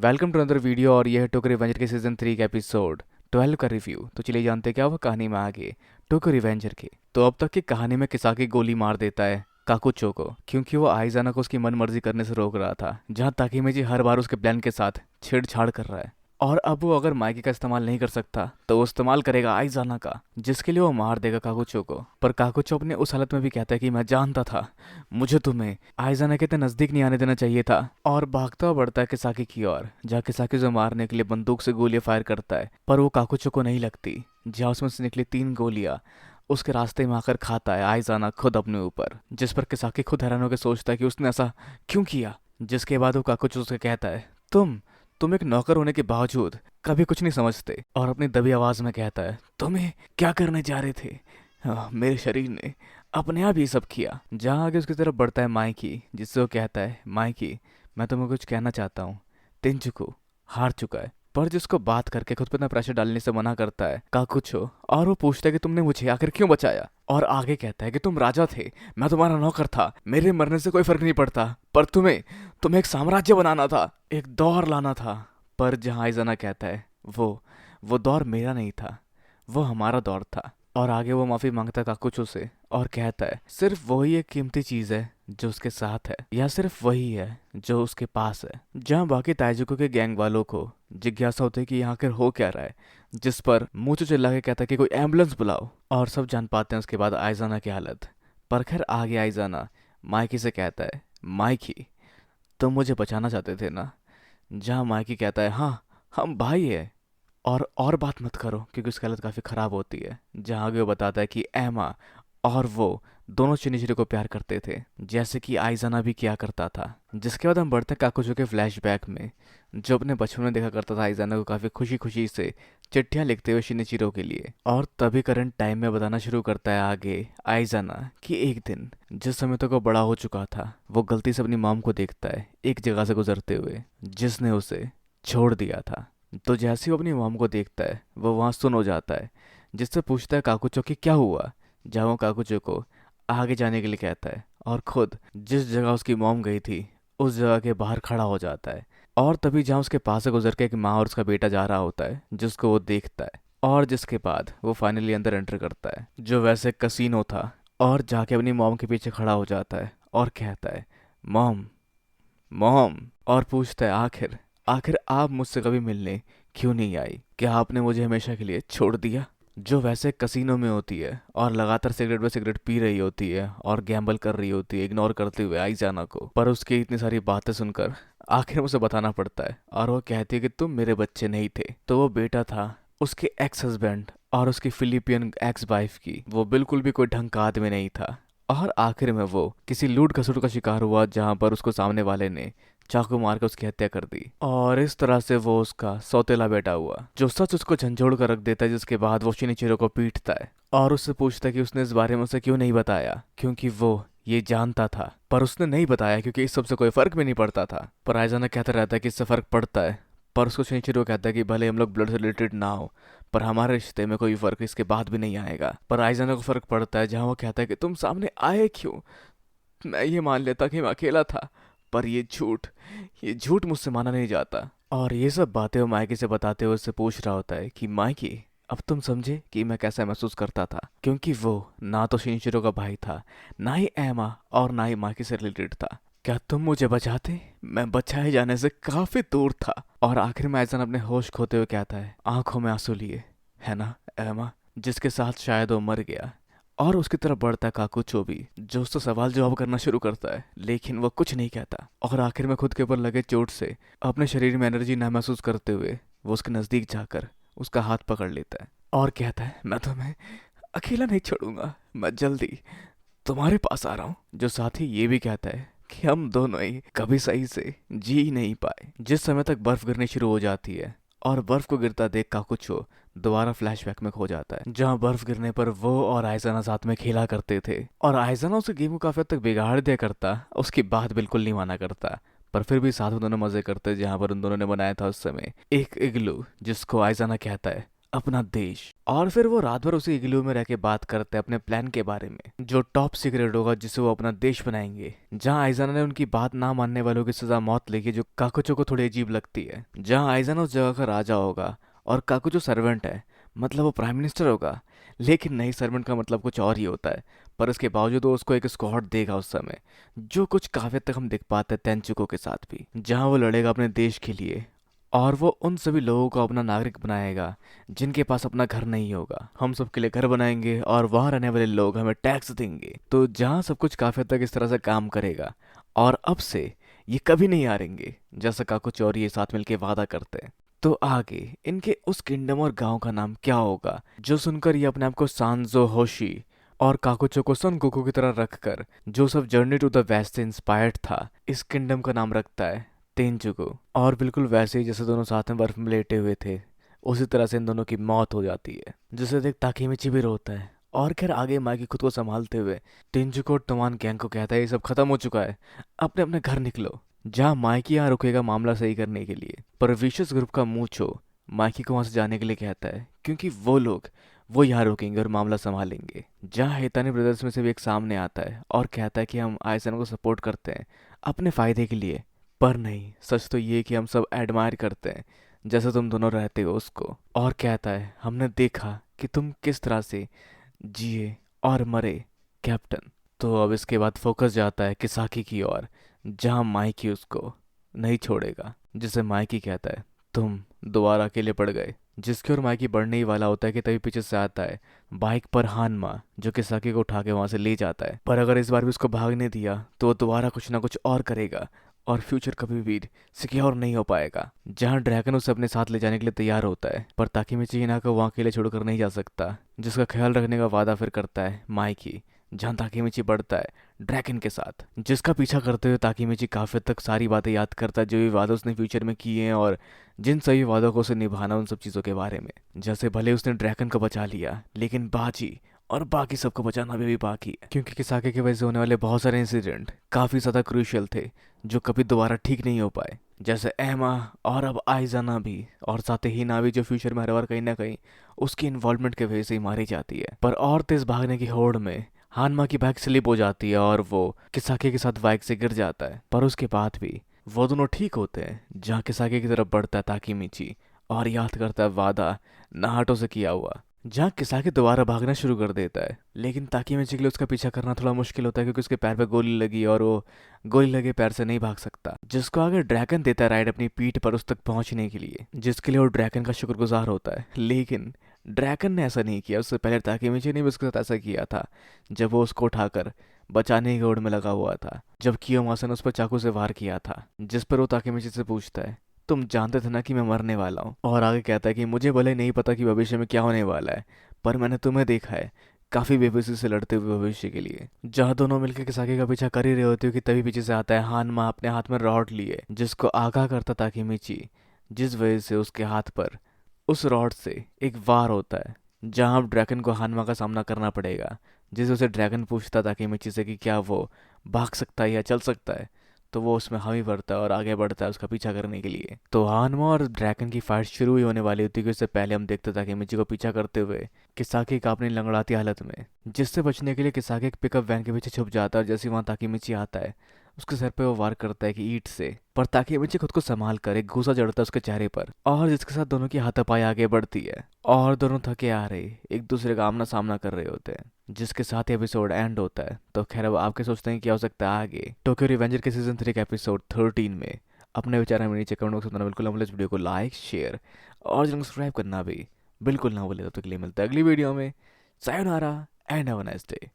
Welcome to another video और यह है टोक्यो रिवेंजर के सीजन 3 का एपिसोड 12 का रिव्यू। तो चलिए जानते हैं क्या हुआ कहानी में आगे टोक्यो रिवेंजर के। तो अब तक की कहानी में किसाकी गोली मार देता है काकुचो को, क्योंकि वो आइजाना को उसकी मन मर्जी करने से रोक रहा था, जहाँ ताकीमेजी हर बार उसके प्लान के साथ छेड़छाड़ कर रहा है। और अब वो अगर माइकी का इस्तेमाल नहीं कर सकता तो वो इस्तेमाल करेगा आइजाना का, जिसके लिए वो मार देगा काकुचो को। पर काकुचो अपने उस हालत में भी कहता है कि मैं जानता था, मुझे तुम्हें आइजाना के इतने नजदीक नहीं आने देना चाहिए था। और भागता हुआ बढ़ता है किसाकी की ओर, जहाँ किसाकी उसे मारने के लिए बंदूक से गोलियां फायर करता है, पर वो काकुचो को नहीं लगती। जहाँ उसमें से निकली 3 गोलियां उसके रास्ते में आकर खाता है आइजाना खुद अपने ऊपर, जिस पर किसाकी खुद हैरान होकर सोचता है कि उसने ऐसा क्यों किया। जिसके बाद वो काकुचो से कहता है, तुम एक नौकर होने के बावजूद कभी कुछ नहीं समझते। और अपनी दबी आवाज में कहता है, तुम्हें क्या करने जा रहे थे? मेरे शरीर ने अपने आप ये सब किया। जहाँ आगे उसकी तरफ बढ़ता है माइकी, जिससे वो कहता है, माइकी मैं तुम्हें कुछ कहना चाहता हूँ, तेंजुको हार चुका है। पर जिसको बात करके खुद पर इतना प्रेशर डालने से मना करता है काकुचो, और वो पूछता है कि तुमने मुझे आखिर क्यों बचाया। और आगे कहता है कि तुम राजा थे, मैं तुम्हारा नौकर था, मेरे मरने से कोई फर्क नहीं पड़ता, पर तुम्हें एक साम्राज्य बनाना था, एक दौर लाना था। पर जहाँ आइजाना कहता है, वो दौर मेरा नहीं था, वो हमारा दौर था। और आगे वो माफी मांगता है काकुचो से और कहता है, सिर्फ वही एक कीमती चीज है जो उसके साथ है, या सिर्फ वही है जो उसके पास है। जहाँ बाकी ताइजुको के गैंग वालों को जिज्ञासा होती है कि यहाँ आखिर हो क्या रहा है, जिस पर मूचो चिल्ला के कहता है कि कोई एम्बुलेंस बुलाओ। और सब जान पाते हैं उसके बाद आइजाना की हालत। पर खैर आगे आइजाना माइकी से कहता है, माइकी तुम मुझे बचाना चाहते थे ना? जहाँ माइकी कहता है, हाँ हम भाई है। और बात मत करो, क्योंकि उसकी हालत काफ़ी ख़राब होती है। जहाँ आगे वो बताता है कि एमा और वो दोनों शिनिचिरो को प्यार करते थे, जैसे कि आइजाना भी किया करता था। जिसके बाद हम बढ़ते हैं काकुचो के फ्लैशबैक में, जो अपने बचपन में देखा करता था आइजाना को काफ़ी खुशी खुशी से चिट्ठियां लिखते हुए शिनिचिरो के लिए। और तभी करंट टाइम में बताना शुरू करता है आगे आइजाना कि एक दिन जिस समय तक वो बड़ा हो चुका था, वो गलती से अपनी मॉम को देखता है एक जगह से गुजरते हुए, जिसने उसे छोड़ दिया था। तो जैसे ही वो अपनी मॉम को देखता है, वो वहाँ सुन हो जाता है, जिससे पूछता है काकुचो कि क्या हुआ। जहाँ वो काकुचो को आगे जाने के लिए कहता है, और खुद जिस जगह उसकी मॉम गई थी उस जगह के बाहर खड़ा हो जाता है। और तभी जहाँ उसके पास से गुजर के एक माँ और उसका बेटा जा रहा होता है, जिसको वो देखता है। और जिसके बाद वो फाइनली अंदर एंटर करता है, जो वैसे कसीनो था, और जाके अपनी मॉम के पीछे खड़ा हो जाता है और कहता है, मॉम मॉम। और पूछता है, आखिर आखिर आप मुझसे कभी मिलने क्यों नहीं आई? क्या आपने मुझे हमेशा के लिए छोड़ दिया? जो वैसे कसीनो में होती है और लगातार सिगरेट पे सिगरेट पी रही होती है और गैम्बल कर रही होती है, इग्नोर करते हुए आइजाना को। पर उसकी इतनी सारी बातें सुनकर आखिर में उसे बताना पड़ता है, और वो कहती है कि तुम मेरे बच्चे नहीं थे। तो वो बेटा था उसके एक्स हस्बैंड और उसकी फिलिपियन एक्स वाइफ की। वो बिल्कुल भी कोई ढंग का आदमी नहीं था। और आखिर में वो किसी लूट खसुट का शिकार हुआ, जहां पर उसको सामने वाले ने चाकू मार कर उसकी हत्या कर दी। और इस तरह से वो उसका सौतेला बेटा हुआ, जो सच उसको झंझोड़ कर रख देता है। जिसके बाद वो शिनिचिरो को पीटता है और उससे पूछता है कि उसने इस बारे में उसे क्यों नहीं बताया, क्योंकि वो ये जानता था। पर उसने नहीं बताया क्योंकि इस सब से कोई फर्क भी नहीं पड़ता था। पर आइजाना कहता रहता है कि इससे फर्क पड़ता है। पर उसको शिनिचिरो कहता है कि भले हम लोग ब्लड से रिलेटेड ना हो, पर हमारे रिश्ते में कोई फर्क इसके बाद भी नहीं आएगा। पर आइजाना को फर्क पड़ता है, जहाँ वो कहता है कि तुम सामने आए क्यों? मैं ये मान लेता कि मैं अकेला था, पर ये झूठ मुझसे माना नहीं जाता। और ये सब बातें वो मायके से बताते हुए उससे पूछ रहा होता है कि मायके अब तुम समझे कि मैं कैसा महसूस करता था, क्योंकि वो ना तो शिनचिरो का भाई था, ना ही एमा, और ना ही मायके से रिलेटेड था। क्या तुम मुझे बचाते? मैं बचाए जाने से काफी दूर था। और आखिर में ऐसा अपने होश खोते हुए कहता है, आंखों में आंसू लिए, है ना एमा, जिसके साथ शायद वो मर गया। और उसकी तरफ बढ़ता है काकुचो भी, जो उससे सवाल जवाब करना शुरू करता है, लेकिन वो कुछ नहीं कहता। और आखिर में खुद के ऊपर लगे चोट से अपने शरीर में एनर्जी न महसूस करते हुए वो उसके नजदीक जाकर उसका हाथ पकड़ लेता है और कहता है, मैं तुम्हें अकेला नहीं छोड़ूंगा, मैं जल्दी तुम्हारे पास आ रहा हूँ। जो साथ ही ये भी कहता है कि हम दोनों ही कभी सही से जी ही नहीं पाए। जिस समय तक बर्फ गिरनी शुरू हो जाती है और बर्फ को गिरता देख काकुचो दोबारा फ्लैशबैक में खो जाता है, जहां बर्फ गिरने पर वो और आइजाना साथ में खेला करते थे। और आइजाना उस गेम को काफी हद तक बिगाड़ दिया करता, उसकी बात बिल्कुल नहीं माना करता। पर फिर भी साथ में दोनों मजे करते, जहां पर उन दोनों ने बनाया था उस समय एक इग्लू, जिसको आइजाना कहता है अपना देश। और फिर वो रात भर उसी इग्लू में रह के बात करते हैं अपने प्लान के बारे में, जो टॉप सीक्रेट होगा, जिसे वो अपना देश बनाएंगे, जहाँ आइजाना ने उनकी बात ना मानने वालों की सजा मौत लेगी, जो काकुचो को थोड़ी अजीब लगती है। जहाँ आइजाना उस जगह का राजा होगा और काकुचो सर्वेंट है, मतलब वो प्राइम मिनिस्टर होगा। लेकिन नई सर्वेंट का मतलब कुछ और ही होता है। पर इसके बावजूद वो उसको एक स्क्वाड देगा उस समय, जो कुछ काफी हद तक हम देख पाते हैं तेंचुको के साथ भी, जहाँ वो लड़ेगा अपने देश के लिए। और वो उन सभी लोगों को अपना नागरिक बनाएगा जिनके पास अपना घर नहीं होगा। हम सबके लिए घर बनाएंगे और वहाँ रहने वाले लोग हमें टैक्स देंगे। तो जहाँ सब कुछ काफी हद तक इस तरह से काम करेगा, और अब से ये कभी नहीं हारेंगे, जैसा काकुचो और ये साथ मिलके वादा करते हैं। तो आगे इनके उस किंगडम और गांव का नाम क्या होगा, जो सुनकर ये अपने आप को सांजो होशी और काकुचो को सन गोकू की तरह रखकर, जो सब जर्नी टू द वेस्ट से इंस्पायर्ड था, इस किंगडम का नाम रखता है तेंजुको। और बिल्कुल वैसे ही जैसे दोनों साथ में बर्फ में लेटे हुए थे, उसी तरह से इन दोनों की मौत हो जाती है, जिसे देख ताकेमिची भी रोता है। और खैर आगे माइकी खुद को संभालते हुए तेंजुको और तोमान गैंग को कहता है ये सब खत्म हो चुका है, अपने अपने घर निकलो। जहाँ माइकी यहाँ रुकेगा मामला सही करने के लिए, पर विशेष ग्रुप का मूंछो माइकी को वहां से जाने के लिए कहता है, क्योंकि वो यहाँ रुकेंगे और मामला संभालेंगे। जहाँ हितानी ब्रदर्स में से भी एक सामने आता है और कहता है कि हम आइसन को सपोर्ट करते हैं अपने फायदे के लिए, पर नहीं, सच तो ये कि हम सब एडमायर करते हैं जैसे तुम दोनों रहते हो उसको। और कहता है हमने देखा कि तुम किस तरह से जिए और मरे कैप्टन। तो अब इसके बाद फोकस जाता है किसाकी की ओर, जहाँ माइकी उसको नहीं छोड़ेगा, जिसे माइकी कहता है तुम दोबारा अकेले पड़ गए। जिसकी ओर माइकी बढ़ने ही वाला होता है कि तभी पीछे से आता है बाइक पर हानमा, जो किसाकी को उठा के वहां से ले जाता है। पर अगर इस बार भी उसको भागने दिया तो वो दोबारा कुछ ना कुछ और करेगा और फ्यूचर कभी भी सिक्योर नहीं हो पाएगा। जहाँ ड्रैगन उसे अपने साथ ले जाने के लिए तैयार होता है, पर ताकेमिची हिना को वहाँ अकेले छोड़कर नहीं जा सकता, जिसका ख्याल रखने का वादा फिर करता है माइकी। जहाँ ताकेमिची बढ़ता है ड्रैगन के साथ, जिसका पीछा करते हुए ताकेमिची काफी हद तक सारी बातें याद करता है जो भी वादे उसने फ्यूचर में किए हैं, और जिन सभी वादों को उसे निभाना, उन सब चीज़ों के बारे में। जैसे भले उसने ड्रैगन को बचा लिया, लेकिन बाजी और बाकी सबको बचाना भी बाकी है, क्योंकि किसाके की वजह से होने वाले बहुत सारे इंसिडेंट काफ़ी ज़्यादा क्रूशियल थे, जो कभी दोबारा ठीक नहीं हो पाए। जैसे एमा और अब आइजाना भी, और साथ ही ना भी, जो फ्यूचर में हर बार कहीं ना कहीं उसकी इन्वॉल्वमेंट की वजह से ही मारी जाती है। पर और तेज भागने की होड़ में हानमा की बाइक स्लिप हो जाती है और वो किसाके के साथ बाइक से गिर जाता है। पर उसके बाद भी वो दोनों ठीक होते हैं। जहाँ किसाके की तरफ बढ़ता है ताकेमिची और याद करता है वादा नाहाटो से किया हुआ, जहाँ किसाके दोबारा भागना शुरू कर देता है। लेकिन ताकेमिची के लिए उसका पीछा करना थोड़ा मुश्किल होता है, क्योंकि उसके पैर पे गोली लगी और वो गोली लगे पैर से नहीं भाग सकता, जिसको आगे ड्रैगन देता है राइड अपनी पीठ पर उस तक पहुंचने के लिए, जिसके लिए वो ड्रैगन का शुक्रगुजार होता है। लेकिन ड्रैगन ने ऐसा नहीं किया, उससे पहले ताकेमिची ने भी उसके साथ ऐसा किया था, जब वो उसको उठाकर बचाने की होड़ में लगा हुआ था, जब कियोमासा ने उस पर चाकू से वार किया था। जिस पर वो ताकेमिची से पूछता है तुम जानते थे ना कि मैं मरने वाला हूँ, और आगे कहता है कि मुझे भले नहीं पता कि भविष्य में क्या होने वाला है, पर मैंने तुम्हें देखा है काफी बेबसी से लड़ते हुए भविष्य के लिए। जहाँ दोनों मिलकर किसाकी का पीछा कर ही रहे होते हो कि तभी पीछे से आता है हानमा अपने हाथ में रॉड लिए, जिसको आगाह करता ताकेमिची, जिस वजह से उसके हाथ पर उस रॉड से एक वार होता है, जहाँ अब ड्रैगन को हानमा का सामना करना पड़ेगा। जिस वजह से ड्रैगन पूछता ताकेमिची से कि क्या वो भाग सकता है या चल सकता है, तो वो उसमें हामी भरता है और आगे बढ़ता है उसका पीछा करने के लिए। तो हानमा और ड्रैगन की फाइट शुरू ही होने वाली होती है कि उससे पहले हम देखते ताकेमिची को पीछा करते हुए किसाकी का अपनी लंगड़ाती हालत में, जिससे बचने के लिए किसाकी एक पिकअप वैन के पीछे छुप जाता है। और जैसे वहाँ ताकेमिची आता है, उसके सर पे वो वार करता है कि ईंट से, पर ताकेमिची खुद को संभाल कर एक घूसा जड़ता है उसके चेहरे पर, और जिसके साथ दोनों की हाथापाई आगे बढ़ती है और दोनों थके आ रहे एक दूसरे का आमना सामना कर रहे होते हैं, जिसके साथ ही एपिसोड एंड होता है। तो खैर अब आपके सोचते हैं क्या हो सकता है आगे टोक्यो रिवेंजर के सीजन 3 के एपिसोड 13 में। अपने विचार हमें नीचे कमेंट बॉक्स में बताना बिल्कुल ना भूलें। इस वीडियो को लाइक शेयर और चैनल को सब्सक्राइब करना भी बिल्कुल ना भूलें। तब तक के लिए मिलता है अगली वीडियो में। Sayonara and have a nice day.